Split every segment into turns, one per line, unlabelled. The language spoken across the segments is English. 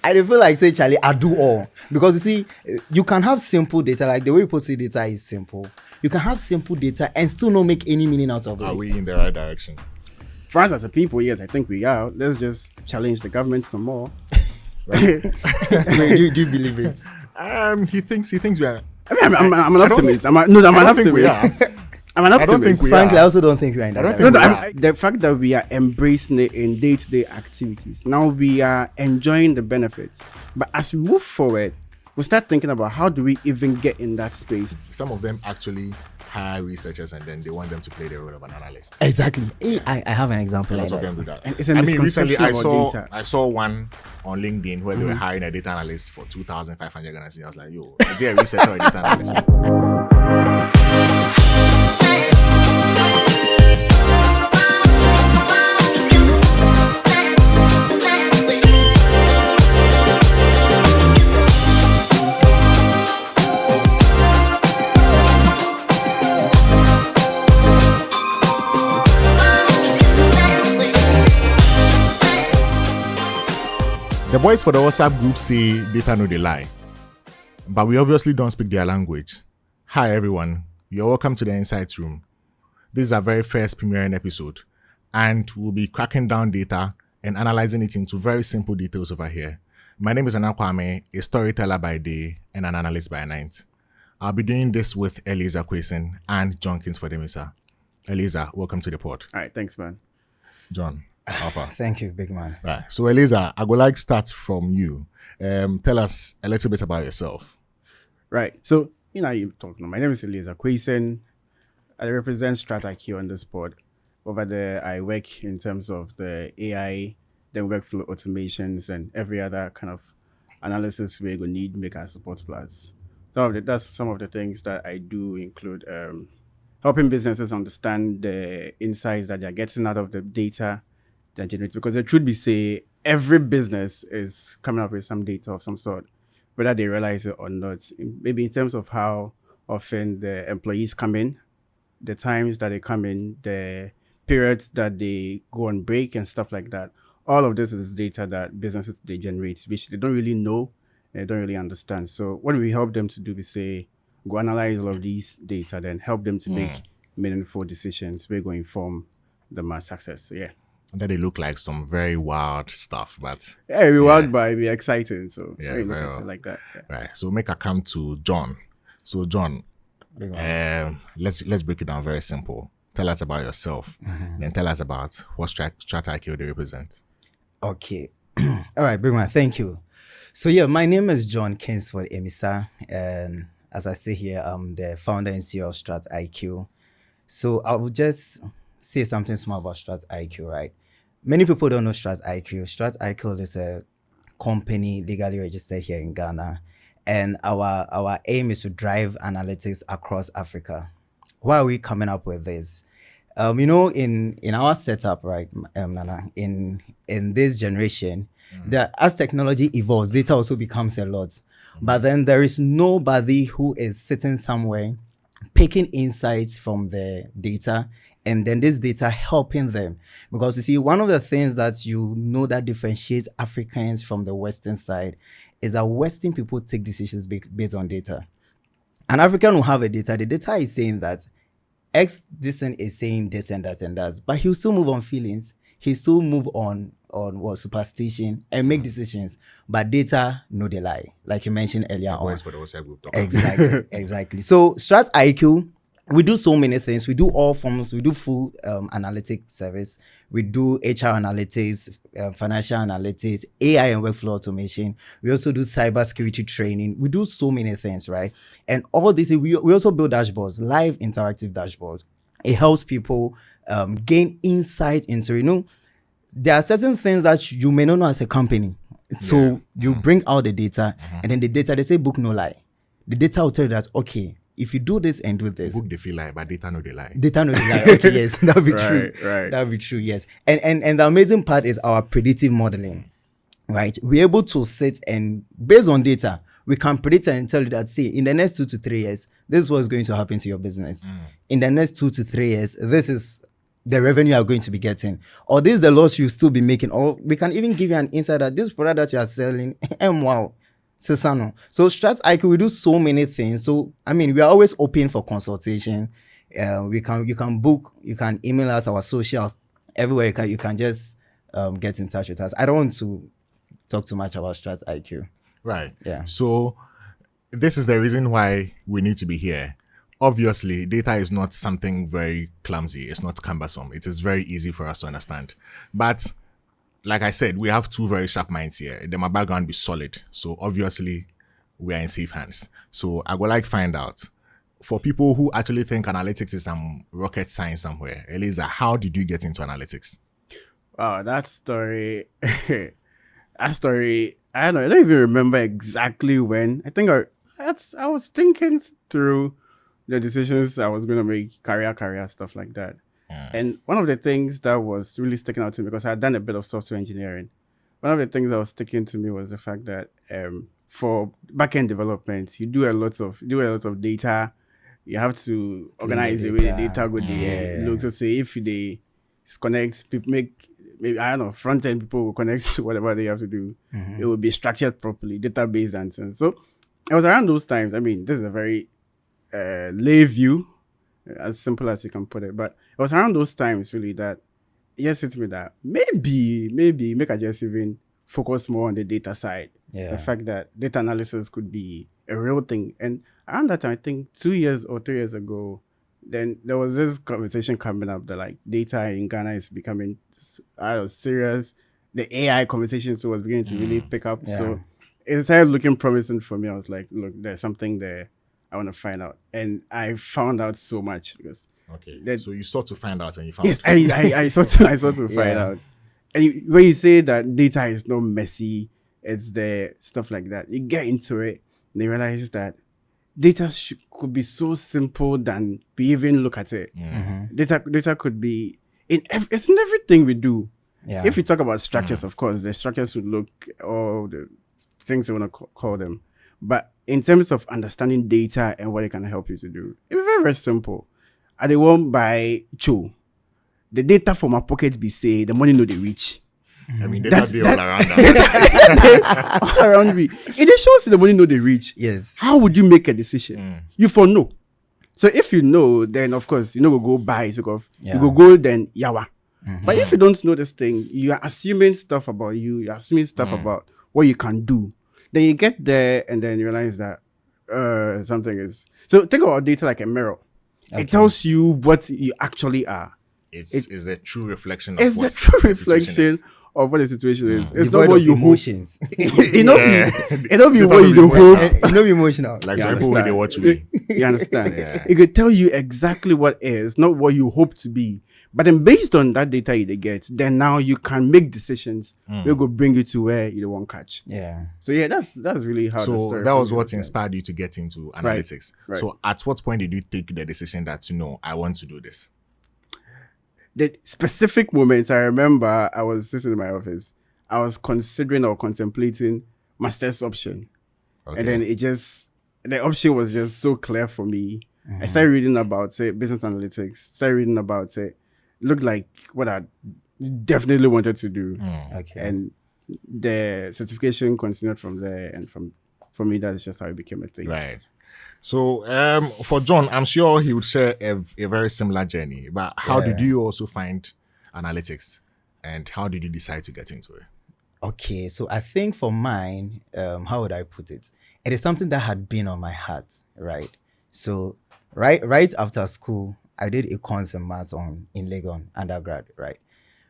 I don't feel like say, Charlie, I do all. Because you see, you can have simple data, like the way people say data is simple. You can have simple data and still not make any meaning out of it.
Are we in the right direction?
For us as a people, yes, I think we are. Let's just challenge the government some more.
Wait, do you believe it?
He thinks we are.
I mean, I'm an optimist. I'm an optimist. I'm an optimist.
I don't think we
Frankly,
are.
I also don't think we are in that.
The fact that we are embracing it in day-to-day activities, now we are enjoying the benefits. But as we move forward, we start thinking about how do we even get in that space.
Some of them actually hire researchers and then they want them to play the role of an analyst.
Exactly. I have an example like
Lots of them do
that.
that.
And it's a misconception about data.
I saw one on LinkedIn where they were hiring a data analyst for 2,500 Ghana cedis. I was like, yo, is he a researcher or a data analyst? The boys for the WhatsApp group say data no they lie, but we obviously don't speak their language. Hi everyone, you're welcome to the Insights Room. This is our very first premiering episode, and we'll be cracking down data and analyzing it into very simple details over here. My name is Anakwame, a storyteller by day and an analyst by night. I'll be doing this with Eleazer, Quayson, and John Kingsford. Eleazer, welcome to the pod.
All right, thanks, man.
John. Alpha.
Thank you, big man.
Right. So, Eleazer, I would like to start from you. Tell us a little bit about yourself.
Right. So, you're talking. My name is Eleazer Quayson. I represent StratIQ on this pod. Over there, I work in terms of the AI, then workflow automations, and every other kind of analysis we're going to need to make our support plus. That's some of the things that I do include helping businesses understand the insights that they're getting out of the data that generates, because the truth be say, every business is coming up with some data of some sort, whether they realize it or not. Maybe in terms of how often the employees come in, the times that they come in, the periods that they go on break and stuff like that. All of this is data that businesses they generate, which they don't really know and they don't really understand. So what we help them to do is say, go analyze all of these data, then help them to make meaningful decisions. We're going to inform the mass success. So yeah.
And then they look like some very wild stuff, but
wild, but be exciting. So
yeah,
we
very
look at
well.
it like that. Yeah.
Right. So make a come to John. So John, let's break it down very simple. Tell us about yourself, then tell us about what StratIQ they represent.
Okay. All right, big man. Thank you. So yeah, my name is John Kingsford Emisa, and as I say here, I'm the founder and CEO of StratIQ. So I will just say something small about StratIQ, right? Many people don't know StratIQ. StratIQ is a company legally registered here in Ghana, and our aim is to drive analytics across Africa. Why are we coming up with this? In our setup, right, Nana, in this generation, as technology evolves, data also becomes a lot. But then there is nobody who is sitting somewhere picking insights from the data and then this data helping them. Because you see, one of the things that that differentiates Africans from the Western side is that Western people take decisions based on data. An African will have a data. The data is saying that X this is saying this and that and that, but he'll still move on feelings. He'll still move on superstition and make decisions. But data, no, they lie. Like you mentioned earlier on.
For the WhatsApp group.
Exactly. So StratIQ, we do so many things. We do all forms. We do full analytic service. We do HR analytics, financial analytics, AI and workflow automation. We also do cybersecurity training. We do so many things, right? And all this, we also build dashboards, live interactive dashboards. It helps people gain insight into, there are certain things that you may not know as a company. So you bring out the data, and then the data, they say book no lie. The data will tell you that, okay, if you do this and do this.
Book they feel lie, but data no they lie.
Data no they lie. Okay, yes, that'll be true.
Right.
That'll be true, yes. And the amazing part is our predictive modeling, right? We're able to sit and, based on data, we can predict and tell you that, see, in the next 2 to 3 years, this is what's going to happen to your business. In the next 2 to 3 years, this is the revenue you are going to be getting, or this is the loss you still be making, or we can even give you an insight that this product that you are selling, wow, Sesano. So StratIQ, we do so many things. So I mean, we are always open for consultation. You can book, you can email us, our socials, everywhere you can just get in touch with us. I don't want to talk too much about StratIQ.
Right.
Yeah.
So this is the reason why we need to be here. Obviously, data is not something very clumsy. It's not cumbersome. It is very easy for us to understand. But like I said, we have two very sharp minds here. Then my background be solid. So obviously, we are in safe hands. So I would like find out, for people who actually think analytics is some rocket science somewhere, Eleazer, how did you get into analytics?
Wow, that story. I don't know. I don't even remember exactly when. I think I was thinking through the decisions I was going to make, career stuff like that. And one of the things that was really sticking out to me, because I had done a bit of software engineering, one of the things that was sticking to me was the fact that for backend development, you do a lot of data. You have to organize the way the data go there. Look to say if they connect, people maybe I don't know, front end people will connect to whatever they have to do. It will be structured properly, database and so on. So it was around those times. I mean, this is a very lay view, as simple as you can put it, but it was around those times really that it just hit me that maybe make I just even focus more on the data side. The fact that data analysis could be a real thing. And around that time, I think 2 years or 3 years ago, then there was this conversation coming up that like data in Ghana is becoming serious. The AI conversation too was beginning to really pick up. So it started looking promising for me. I was like, look, there's something there I want to find out. And I found out so much because
so you sought to find out and you found
yes, I sought to find out. And when you say that data is not messy, it's the stuff like that. You get into it and you realize that data could be so simple than we even look at it. Data could be it's in everything we do. If you talk about structures, of course, the structures would look all the things you want to call them. But in terms of understanding data and what it can help you to do, it's very, very simple. I dey wan buy Cho. The data for my pocket be say the money no dey reach.
I mean, data be all around that.
All around me. It just shows the money no dey reach.
Yes.
How would you make a decision? You for know. So if you know, then of course you know go buy. You go then yawa. But if you don't know this thing, you are assuming stuff about you. You're assuming stuff about what you can do. Then you get there and then you realize that something is. So think about data like a mirror. It tells you what you actually are.
It's a true reflection of
it's
what
the true
the situation
reflection
is.
of what the situation is. It's
Devoid
not what
of
you hope.
emotions.
It don't be
Data
what
will
you
be
hope.
emotional.
It's not emotional.
Like
You
some people when they
understand?
watch me.
You understand? It could tell you exactly what is, not what you hope to be. But then based on that data you get, then now you can make decisions that will bring you to where you want catch.
Yeah.
So that's really how the
So
story
that was
for me
what
was like.
inspired you to get into analytics.
Right.
So at what point did you take the decision that, I want to do this?
The specific moments I remember, I was sitting in my office. I was considering or contemplating master's option. And then the option was just so clear for me. I started reading about, say, business analytics. Started reading about, say, looked like what I definitely wanted to do.
Okay.
And the certification continued from there. And for me, that's just how it became a thing.
Right. So for John, I'm sure he would share a very similar journey. But how did you also find analytics? And how did you decide to get into it?
Okay, so I think for mine, how would I put it? It is something that had been on my heart, right? So right after school, I did econs and maths in Legon undergrad, right?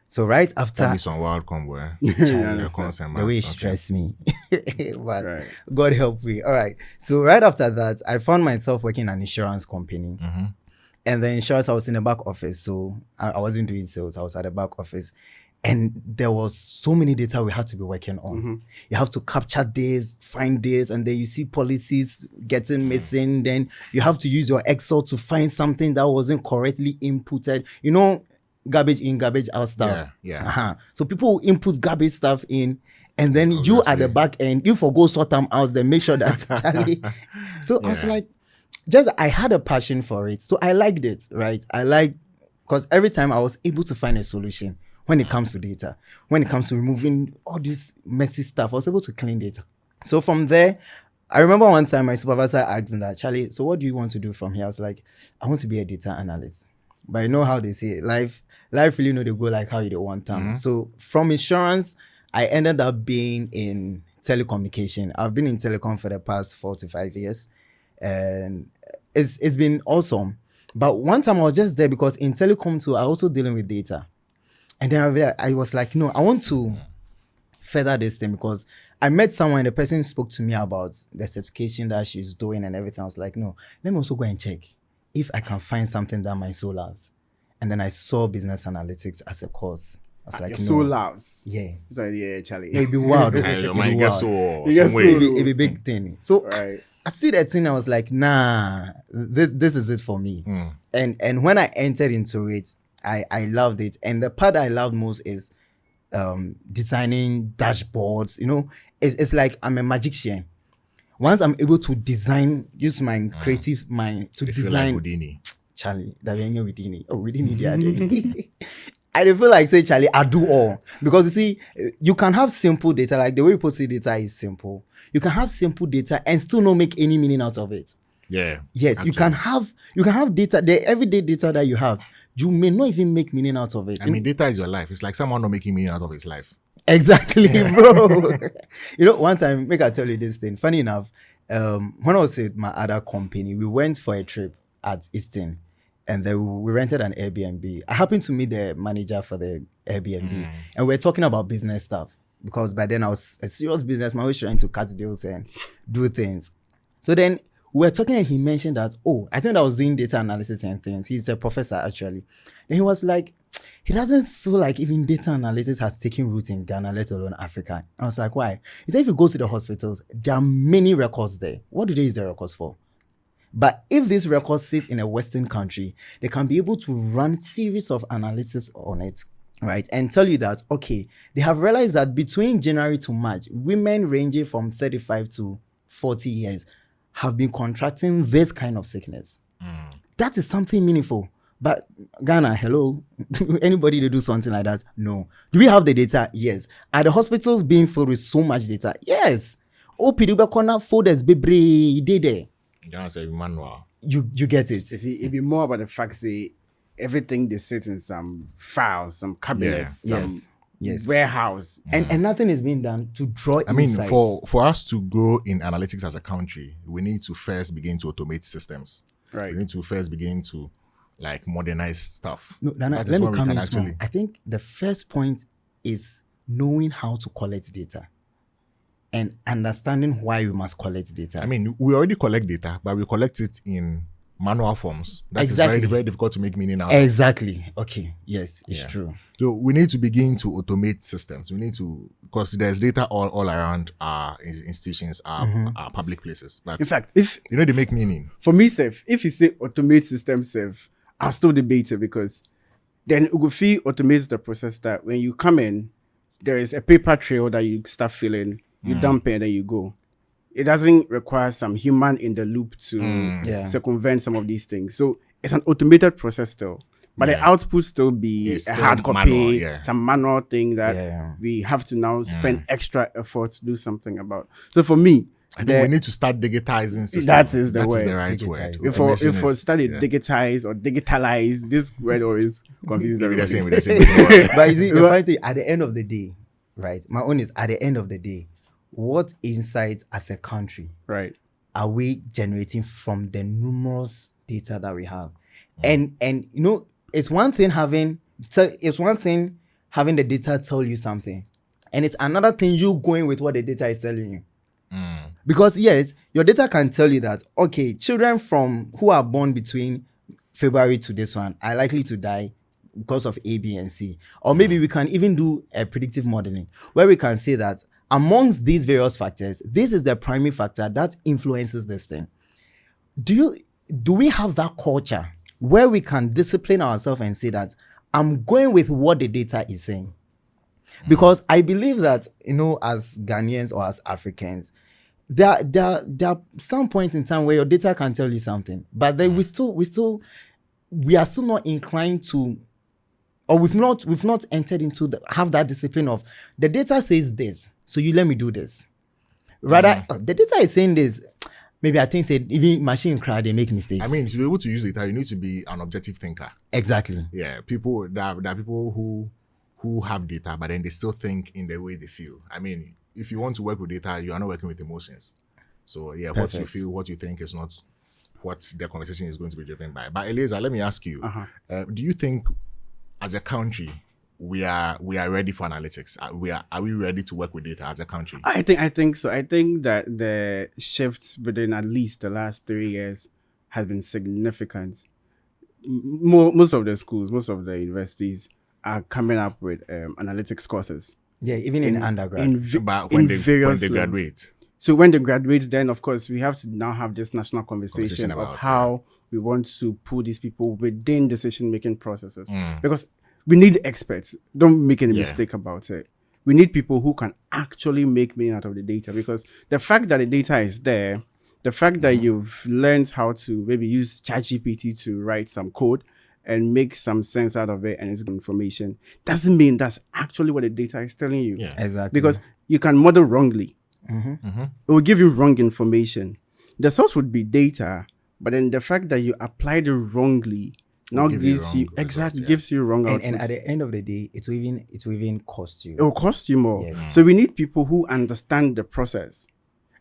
So right after
Tell me some wild combo.
the way it stressed me, but
Right.
God help me. All right. So right after that, I found myself working in an insurance company. And the insurance, I was in the back office. So I wasn't doing sales. I was at the back office. And there was so many data we had to be working on. You have to capture this, find this, and then you see policies getting missing. Then you have to use your Excel to find something that wasn't correctly inputted. You know, garbage in, garbage out stuff.
Yeah.
So people will input garbage stuff in, and then you at the back end, you go sort them out, then make sure that Charlie. So I was like, I had a passion for it. So I liked it, right? I like because every time I was able to find a solution when it comes to data, when it comes to removing all this messy stuff. I was able to clean data. So from there, I remember one time my supervisor asked me that, Charlie, so what do you want to do from here? I was like, I want to be a data analyst. But you know how they say it, life really know they go like how you don't want them. So from insurance, I ended up being in telecommunication. I've been in telecom for the past 4 to 5 years, and it's been awesome. But one time I was just there because in telecom too, I also dealing with data. And then I was like, no, I want to further this thing because I met someone, the person spoke to me about the certification that she's doing and everything. I was like, no, let me also go and check if I can find something that my soul loves. And then I saw business analytics as a course. I was like,
Your
no.
soul loves.
Yeah.
So yeah, Charlie.
It'd be wild.
Charlie, your mind
It'd be
gets
wild.
so
You get
some way.
so-
It'd be a big thing. So
Right.
I see that thing. I was like, nah, this is it for me. And when I entered into it, I loved it. And the part I loved most is designing dashboards. You know, it's like I'm a magician. Once I'm able to use my creative mind to
They feel like
design,
Houdini.
Charlie, that we ain't Houdini. Oh, Houdini the other day. I don't feel like say, Charlie, I do all. Because you see, you can have simple data, like the way people say data is simple. You can have simple data and still not make any meaning out of it.
Yeah.
Yes,
actually.
you can have data, the everyday data that you have, you may not even make meaning out of it.
I mean, data is your life. It's like someone not making meaning out of his life.
Exactly, bro. You know, one time, make I tell you this thing. Funny enough, when I was with my other company, we went for a trip at Easton, and then we rented an Airbnb. I happened to meet the manager for the Airbnb, and we are talking about business stuff because by then I was a serious businessman. I was trying to cut deals and do things. So then we were talking, and he mentioned that, oh, I think I was doing data analysis and things. He's a professor actually. Then he was like, he doesn't feel like even data analysis has taken root in Ghana, let alone Africa. I was like, why? He said, if you go to the hospitals, there are many records there. What do they use the records for? But if these records sit in a Western country, they can be able to run series of analysis on it, right? And tell you that, okay, they have realized that between January to March, women ranging from 35 to 40 years have been contracting this kind of sickness. That is something meaningful. But Ghana, hello, anybody to do something like that? No. Do we have the data? Yes. Are the hospitals being filled with so much data? Yes. OPD corner folders be there.
You don't say manual.
You get it.
You see, it'd be more about the fact that everything they sit in some files, some cabinets,
Yeah.
some
Yes.
warehouse.
And nothing is being done to draw
I mean,
insights.
for us to grow in analytics as a country, we need to first begin to automate systems.
Right.
We need to first begin to like modernize stuff.
No, Nana,
That is
let me
when we
come
can
in small.
actually.
I think the first point is knowing how to collect data and understanding why we must collect data.
I mean, we already collect data, but we collect it in manual forms. That is
Exactly.
very, very difficult to make meaning out of.
Exactly. Okay. Yes, it's
Yeah.
true.
So we need to begin to automate systems. We need to, because there's data all around our institutions, our public places. But
In fact, if
you know, they make meaning.
for me, Seth, if you say automate system, Seth, I'll still debate it because then Ugufi automates the process that when you come in, there is a paper trail that you start filling, you dump it, and then you go. It doesn't require some human in the loop to
Yeah.
circumvent some of these things. So it's an automated process still. But the
Yeah.
output still be
It's
a
still
hard copy,
manual, yeah.
some manual thing that
Yeah.
we have to now spend extra effort to do something about. So for me,
I think we need to start digitizing systems.
That is the
That is
word.
the right
Digitize.
word.
if we
Automation
study
is- yeah.
digitize or digitalize, this word always confuses
With the same,
everybody.
with the same.
But you see, the funny thing, at the end of the day, right? My own is at the end of the day, what insights as a country
Right.
are we generating from the numerous data that we have? And you know, it's one thing having the data tell you something, and it's another thing you going with what the data is telling you. Because yes, your data can tell you that, okay, children who are born between February to this one are likely to die because of A, B, and C. Or maybe we can even do a predictive modeling where we can say that amongst these various factors, this is the primary factor that influences this thing. Do we have that culture where we can discipline ourselves and say that I'm going with what the data is saying? Because I believe that, you know, as Ghanaians or as Africans, there are some points in time where your data can tell you something, but then we still we are still not inclined to, or we've not entered into have that discipline of the data says this, so you let me do this. Rather, the data is saying this. Maybe I think said even machine crowd they make mistakes.
I mean, to be able to use data, you need to be an objective thinker.
Exactly.
Yeah, people there are people who have data, but then they still think in the way they feel. I mean, if you want to work with data, you are not working with emotions. So yeah,
Perfect.
what you feel, what you think is not what the conversation is going to be driven by. But Eleazer, let me ask you: do you think, as a country, we are ready for analytics? Are we ready to work with data as a country?
I think so. I think that the shift within at least the last 3 years has been significant. Most of the schools, most of the universities are coming up with analytics courses.
Yeah, even in undergrad.
But when they
various
graduate.
So when they graduate, then of course we have to now have this national conversation of
about,
how we want to put these people within decision-making processes. Because we need experts. Don't make any mistake about it. We need people who can actually make meaning out of the data, because the fact that the data is there, the fact that you've learned how to maybe use ChatGPT to write some code and make some sense out of it and it's good information, doesn't mean that's actually what the data is telling you.
Yeah.
Exactly.
Because you can model wrongly. It will give you wrong information. The source would be data, but then the fact that you applied it wrongly now
give you
gives you
wrong results,
gives you wrong outputs.
and at the end of the day, it will even cost you.
It will cost you more.
Yes.
So we need people who understand the process.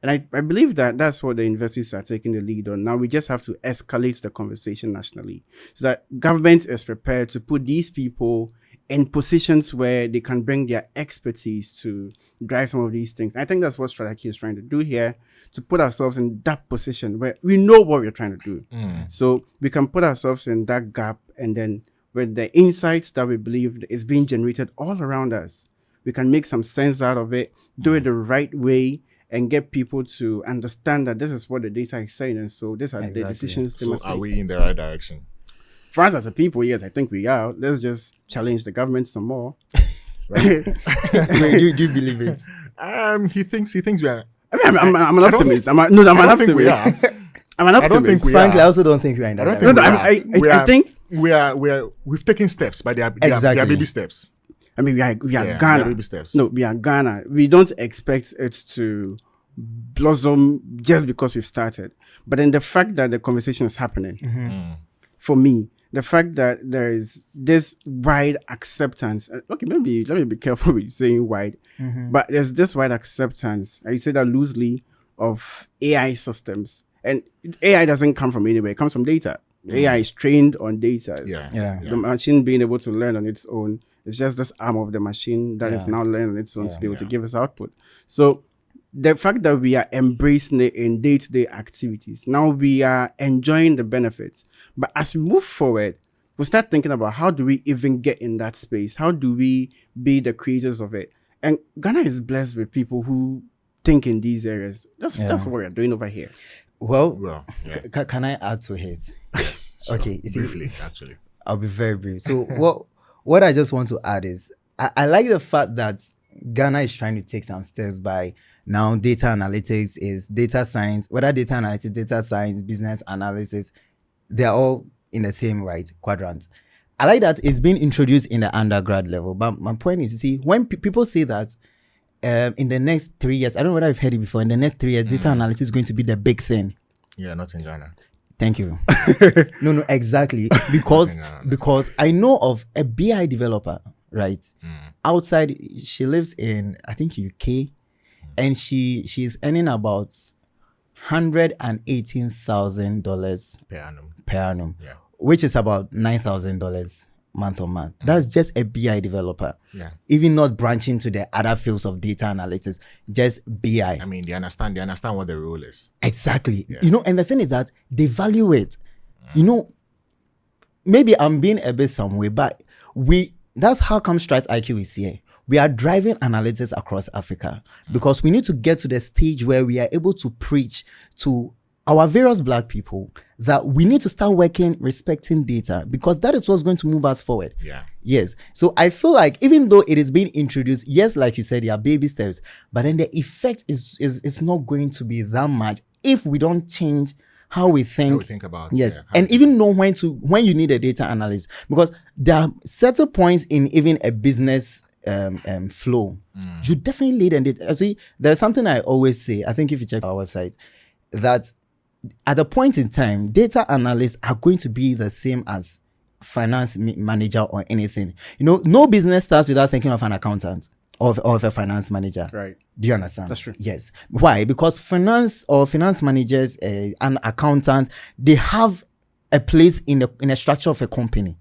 And I believe that that's what the universities are taking the lead on. Now we just have to escalate the conversation nationally so that government is prepared to put these people in positions where they can bring their expertise to drive some of these things. I think that's what StratIQ is trying to do here, to put ourselves in that position where we know what we're trying to do. So we can put ourselves in that gap, and then with the insights that we believe is being generated all around us, we can make some sense out of it, do it the right way, and get people to understand that this is what the data is saying, and so these are the decisions they
So
must
are
make.
we in the right direction?
For us as a people, yes, I think we are. Let's just challenge the government some more. Right?
do you believe it?
He thinks we are.
I mean, I'm an optimist. I'm an
I don't think
optimist.
we are.
I'm an optimist.
I don't think we
Frankly,
are.
I also don't think we are in that.
I don't
direction.
think
I think
we've taken steps, but they are
Exactly.
baby steps.
I mean we are
Yeah,
Ghana.
baby steps.
No, we are Ghana. We don't expect it to blossom just because we've started. But then the fact that the conversation is happening, for me, the fact that there is this wide acceptance. Okay, maybe let me be careful with saying wide, but there's this wide acceptance. I say that loosely, of AI systems, and AI doesn't come from anywhere. It comes from data. AI is trained on data.
Yeah.
The machine being able to learn on its own. It's just this arm of the machine that is now learning on its own to be able to give us output. So the fact that we are embracing it in day-to-day activities, now we are enjoying the benefits. But as we move forward, we start thinking about how do we even get in that space? How do we be the creators of it? And Ghana is blessed with people who think in these areas. That's what we're doing over here.
Well,
yeah.
can I add to his?
Yes, sure.
Okay, you see,
Briefly, actually.
I'll be very brief. So what I just want to add is I like the fact that Ghana is trying to take some steps by now data analytics is data science, whether data analytics, data science, business analysis, they're all in the same quadrant. I like that it's being introduced in the undergrad level. But my point is, you see, when people say that in the next 3 years, I don't know whether I've heard it before, in the next 3 years, data analysis is going to be the big thing.
Yeah, not in Ghana.
Thank you. No, exactly. Because I know of a BI developer, right? Outside, she lives in, I think, UK, and she's earning about $118,000 per annum, which is about $9,000 month on month. That's just a BI developer.
Yeah.
Even not branching to the other fields of data analytics, just BI.
I mean, they understand what the role is.
Exactly. And the thing is that they value it. Maybe I'm being a bit some way, but that's how come StratIQ is here. We are driving analytics across Africa because we need to get to the stage where we are able to preach to our various Black people that we need to start working respecting data, because that is what's going to move us forward.
Yeah.
Yes. So I feel like even though it is being introduced, yes, like you said, there are baby steps, but then the effect is not going to be that much if we don't change how we think.
How we think about,
yes,
yeah, how
and
we
even know when you need a data analyst, because there are certain points in even a business flow. You definitely need a data. See, there's something I always say. I think if you check our website, that at a point in time, data analysts are going to be the same as finance manager or anything. No business starts without thinking of an accountant or of a finance manager.
Right.
Do you understand?
That's true.
Yes. Why? Because finance managers and accountants, they have a place in a structure of a company.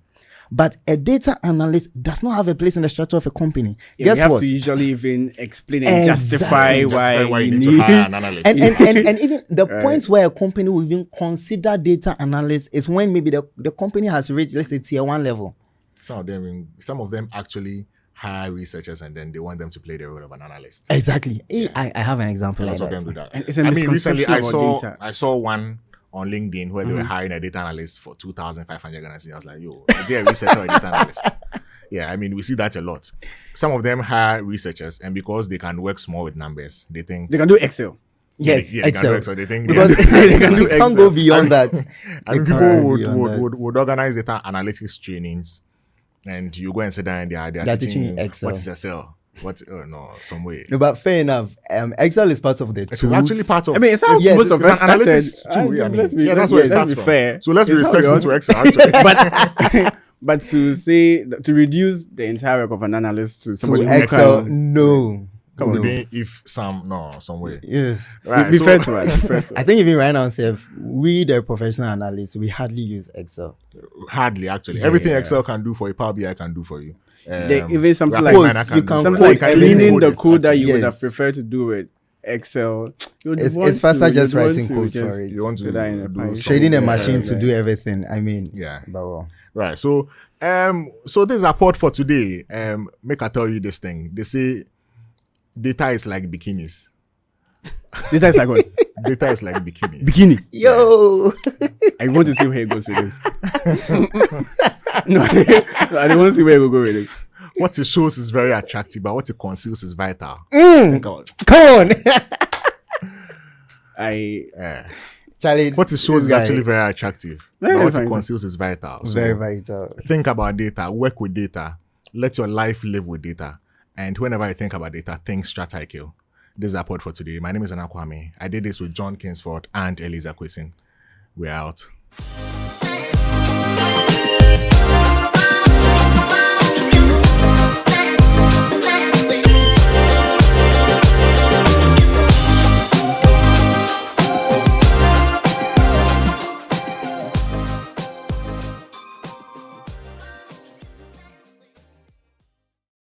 But a data analyst does not have a place in the structure of a company.
Yeah,
Guess
we have
what?
to usually even explain and
Exactly.
justify why
you need to hire an analyst.
And even the point where a company will even consider data analyst is when maybe the company has reached, let's say, tier 1 level.
Some of them actually hire researchers and then they want them to play the role of an analyst.
Exactly. I have an example like
Lots of
that.
them do that.
And it's a misconception
recently
about
I saw one on LinkedIn where they were hiring a data analyst for 2,500 Ghana cedis. I was like, yo, is there a researcher or a data analyst? Yeah, I mean, we see that a lot. Some of them hire researchers, and because they can work small with numbers, they think
they can do Excel.
Yes,
they can do
Excel.
Excel. They think
Because
they can do
they can't
Excel.
go beyond that.
I mean,
They
people
can't go beyond that.
would organize data analytics trainings, and you go and sit down and they are
They're teaching you
you
Excel.
what is Excel. Some way.
No, but fair enough. Excel is part of the
It
tools.
is actually part of.
I mean, it's how
Yes,
most of
it's
us
an
started.
analytics too. Yeah,
Let's be-
that's where it
let's
starts
be
from.
fair.
So let's be
It's how we
respectful
all-
to Excel. Actually,
but to reduce the entire work of an analyst to somebody
to
who
Excel,
can
no.
come on,
No.
some way.
Yes.
Right.
be
so-
fair to us. Be fair to
I
us.
think even right now, we the professional analysts, we hardly use Excel.
Hardly actually.
Yeah.
Everything Excel can do for you, Power BI can do for you.
Even something
Rapid
like
Miner
you can
do for
something
you.
like
You can
cleaning
even
the
code it,
code that
actually.
you would have
Yes.
preferred to do with Excel.
It's faster just writing code for it.
You want to
put that in a
do
pipe.
some-
Trading a
Yeah,
machine to
right.
do everything. I mean,
Yeah.
But well.
Right. So this is our pod for today. Make I tell you this thing. They say data is like bikinis.
Data is like what?
Data is like bikinis.
Bikini.
Yo.
I want to see where it goes with this. No, I don't want to see where it will go with it.
What it shows is very attractive, but what it conceals is vital.
Mm.
Think about it.
Come on.
Yeah.
Charlie.
What it shows is
this guy,
actually very attractive,
Yeah,
but what
fine.
it conceals is vital. So
very vital.
think about data, work with data, let your life live with data. And whenever I think about data, think StratIQ. This is our pod for today. My name is Anakwame. I did this with John Kingsford and Eleazer Quayson. We're out.